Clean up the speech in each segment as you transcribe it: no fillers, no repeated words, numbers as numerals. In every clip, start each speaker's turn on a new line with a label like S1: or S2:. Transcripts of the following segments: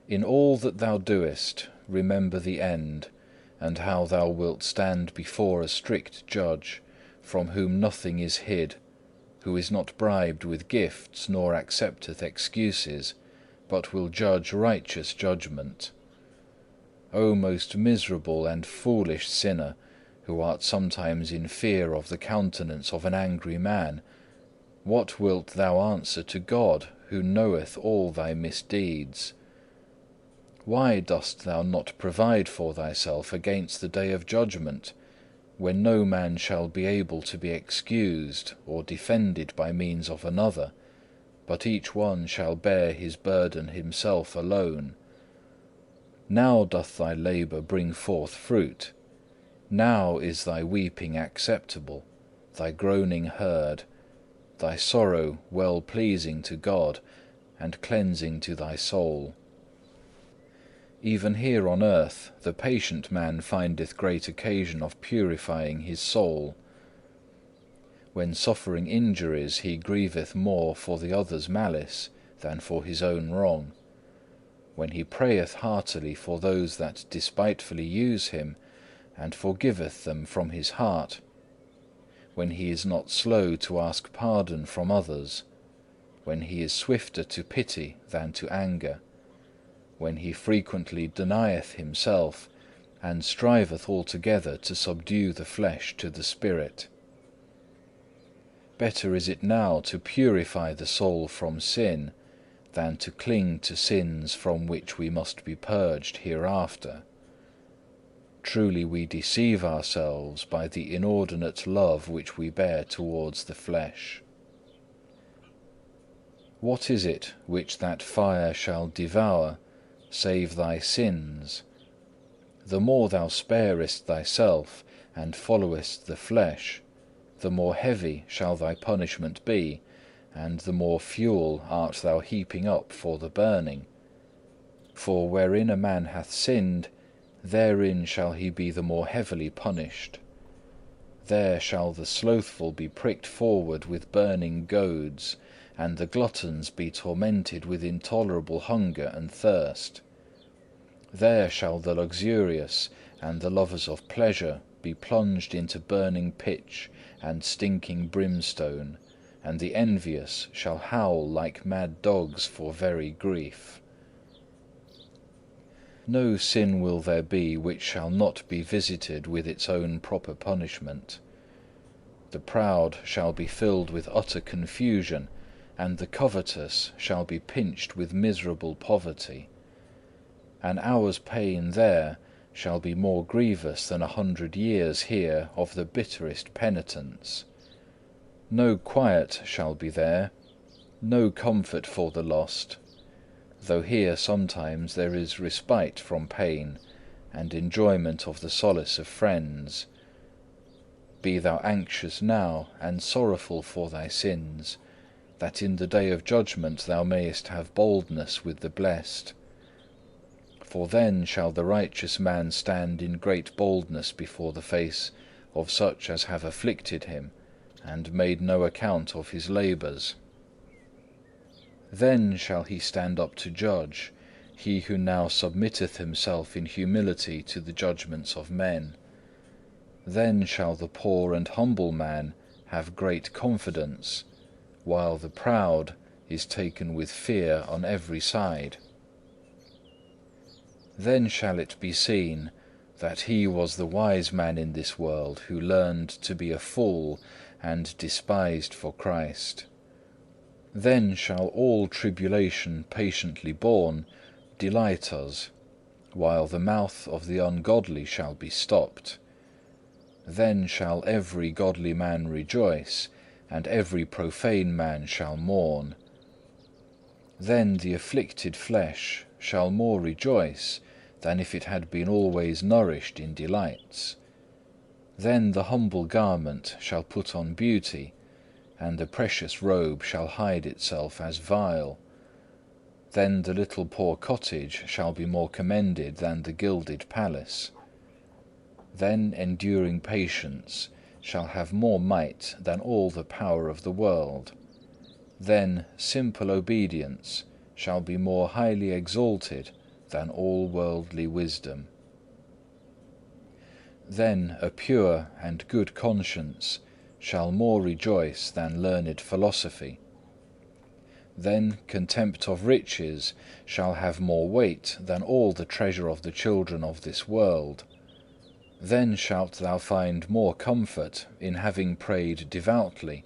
S1: In all that thou doest, remember the end, and how thou wilt stand before a strict judge, from whom nothing is hid, who is not bribed with gifts, nor accepteth excuses, but will judge righteous judgment. O most miserable and foolish sinner, who art sometimes in fear of the countenance of an angry man, what wilt thou answer to God, who knoweth all thy misdeeds? Why dost thou not provide for thyself against the day of judgment, when no man shall be able to be excused or defended by means of another, but each one shall bear his burden himself alone? Now doth thy labour bring forth fruit. Now is thy weeping acceptable, thy groaning heard, thy sorrow well pleasing to God, and cleansing to thy soul. Even here on earth the patient man findeth great occasion of purifying his soul. When suffering injuries, he grieveth more for the other's malice than for his own wrong. When he prayeth heartily for those that despitefully use him, and forgiveth them from his heart. When he is not slow to ask pardon from others. When he is swifter to pity than to anger. When he frequently denieth himself, and striveth altogether to subdue the flesh to the spirit. Better is it now to purify the soul from sin, than to cling to sins from which we must be purged hereafter. Truly we deceive ourselves by the inordinate love which we bear towards the flesh. What is it which that fire shall devour, save thy sins? The more thou sparest thyself, and followest the flesh, the more heavy shall thy punishment be, and the more fuel art thou heaping up for the burning. For wherein a man hath sinned, therein shall he be the more heavily punished. There shall the slothful be pricked forward with burning goads, and the gluttons be tormented with intolerable hunger and thirst. There shall the luxurious and the lovers of pleasure be plunged into burning pitch and stinking brimstone, and the envious shall howl like mad dogs for very grief. No sin will there be which shall not be visited with its own proper punishment. The proud shall be filled with utter confusion, and the covetous shall be pinched with miserable poverty. An hour's pain there shall be more grievous than 100 years here of the bitterest penitence. No quiet shall be there, no comfort for the lost, though here sometimes there is respite from pain, and enjoyment of the solace of friends. Be thou anxious now and sorrowful for thy sins, that in the day of judgment thou mayest have boldness with the blessed. For then shall the righteous man stand in great boldness before the face of such as have afflicted him, and made no account of his labours. Then shall he stand up to judge, he who now submitteth himself in humility to the judgments of men. Then shall the poor and humble man have great confidence, while the proud is taken with fear on every side. Then shall it be seen that he was the wise man in this world who learned to be a fool and despised for Christ. Then shall all tribulation patiently borne delight us, while the mouth of the ungodly shall be stopped. Then shall every godly man rejoice, and every profane man shall mourn. Then the afflicted flesh shall more rejoice than if it had been always nourished in delights. Then the humble garment shall put on beauty, and the precious robe shall hide itself as vile. Then the little poor cottage shall be more commended than the gilded palace. Then enduring patience shall have more might than all the power of the world. Then simple obedience shall be more highly exalted than all worldly wisdom. Then a pure and good conscience shall more rejoice than learned philosophy. Then contempt of riches shall have more weight than all the treasure of the children of this world. Then shalt thou find more comfort in having prayed devoutly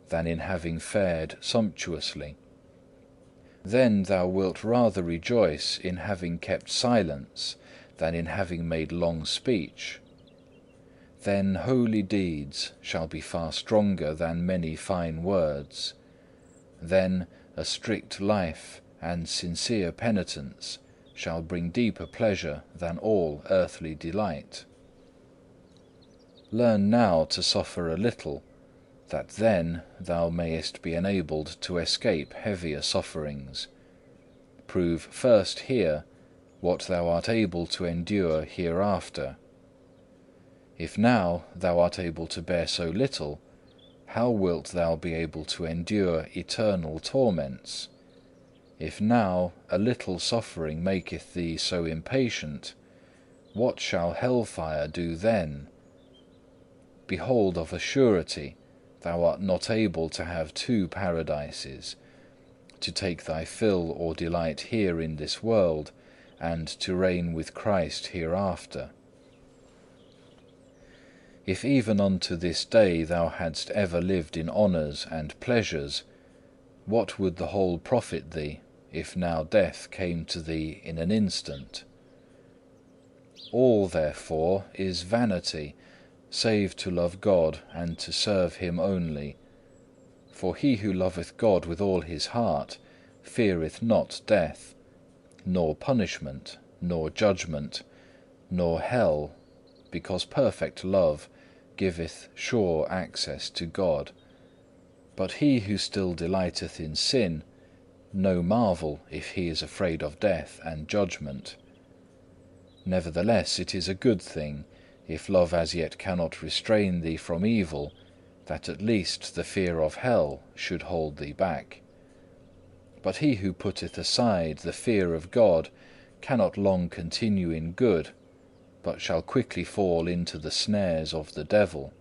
S1: than in having fared sumptuously. Then thou wilt rather rejoice in having kept silence than in having made long speech. Then holy deeds shall be far stronger than many fine words. Then a strict life and sincere penitence shall bring deeper pleasure than all earthly delight. Learn now to suffer a little, that then thou mayest be enabled to escape heavier sufferings. Prove first here what thou art able to endure hereafter. If now thou art able to bear so little, how wilt thou be able to endure eternal torments? If now a little suffering maketh thee so impatient, what shall hell-fire do then? Behold, of a surety thou art not able to have two paradises, to take thy fill or delight here in this world, and to reign with Christ hereafter. If even unto this day thou hadst ever lived in honours and pleasures, what would the whole profit thee, if now death came to thee in an instant? All, therefore, is vanity, save to love God and to serve Him only. For he who loveth God with all his heart feareth not death, nor punishment, nor judgment, nor hell, because perfect love giveth sure access to God. But he who still delighteth in sin, no marvel if he is afraid of death and judgment. Nevertheless, it is a good thing, if love as yet cannot restrain thee from evil, that at least the fear of hell should hold thee back. But he who putteth aside the fear of God cannot long continue in good, but shall quickly fall into the snares of the devil.